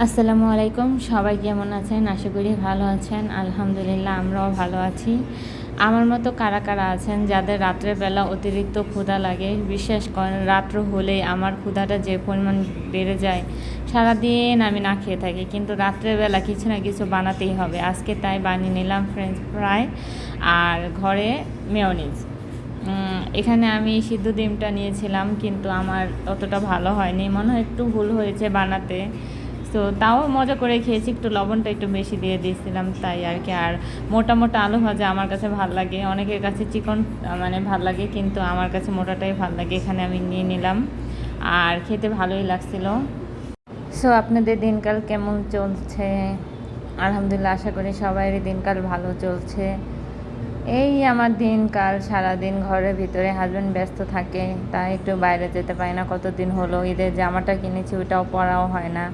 আসসালামু আলাইকুম। সবাই কেমন আছেন? আশা করি ভালো আছেন। আলহামদুলিল্লাহ আমরাও ভালো আছি। আমার মতো কারা কারা আছেন যাদের রাত্রের বেলা অতিরিক্ত ক্ষুধা লাগে? বিশ্বাস করেন রাত্র হলেই আমার ক্ষুধাটা যে পরিমাণ বেড়ে যায়, সারাদিন আমি না খেয়ে থাকি, কিন্তু রাত্রের বেলা কিছু না কিছু বানাতেই হবে। আজকে তাই বানিয়ে নিলাম ফ্রেঞ্চ ফ্রাই আর ঘরে মেয়োনিজ। এখানে আমি সিদ্ধ ডিমটা নিয়েছিলাম, কিন্তু আমার অতটা ভালো হয়নি, মনে হয় একটু ভুল হয়েছে বানাতে। তো তাও মজা করে খেয়েছি, একটু লবণটা একটু বেশি দিয়ে দিয়েছিলাম তাই আর কি। আর মোটা মোটা আলু ভাজা আমার কাছে ভাল লাগে, অনেকের কাছে চিকন মানে ভাল লাগে, কিন্তু আমার কাছে মোটাটাই ভাল লাগে। এখানে আমি নিয়ে নিলাম আর খেতে ভালোই লাগছিল। সো আপনাদের দিনকাল কেমন চলছে? আলহামদুলিল্লাহ, আশা করি সবাইয়েরই দিনকাল ভালো চলছে। এই আমার দিনকাল সারাদিন ঘরের ভিতরে, হাজব্যান্ড ব্যস্ত থাকে তাই একটু বাইরে যেতে পারি না। কতদিন হলো ঈদের জামাটা কিনেছি, ওটাও পরাও হয় না।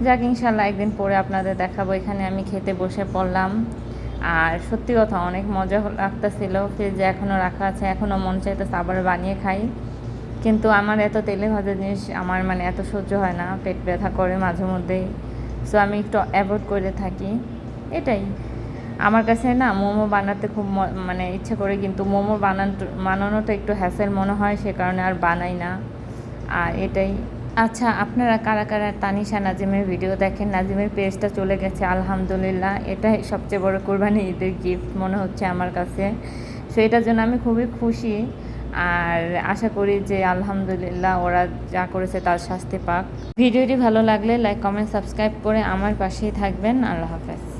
যাক, ইনশাল্লাহ একদিন পরে আপনাদের দেখাবো। এখানে আমি খেতে বসে পড়লাম আর সত্যি কথা অনেক মজা লাগতেছিল। ফ্রিজে এখনও রাখা আছে, এখনও মন চাইতেছে আবার বানিয়ে খাই, কিন্তু আমার এত তেলে ভাজা জিনিস আমার মানে এত সহ্য হয় না, পেট ব্যথা করে মাঝে মধ্যেই। সো আমি একটু অ্যাভয়েড করে থাকি। এটাই আমার কাছে না মোমো বানাতে খুব মানে ইচ্ছা করে, কিন্তু মোমো বানানোটা একটু হ্যাসেল মনে হয়, সে কারণে আর বানাই না। আর এটাই। আচ্ছা, আপনারা কারা কারা তানিশা নাজিমের ভিডিও দেখেন? নাজিমের পেজটা চলে গেছে আলহামদুলিল্লাহ। এটাই সবচেয়ে বড় কোরবানি ঈদের গিফট মনে হচ্ছে আমার কাছে। সো এটার জন্য আমি খুবই খুশি আর আশা করি যে আলহামদুলিল্লাহ ওরা যা করেছে তার শাস্তি পাক। ভিডিওটি ভালো লাগলে লাইক, কমেন্ট, সাবস্ক্রাইব করে আমার পাশেই থাকবেন। আল্লাহ হাফেজ।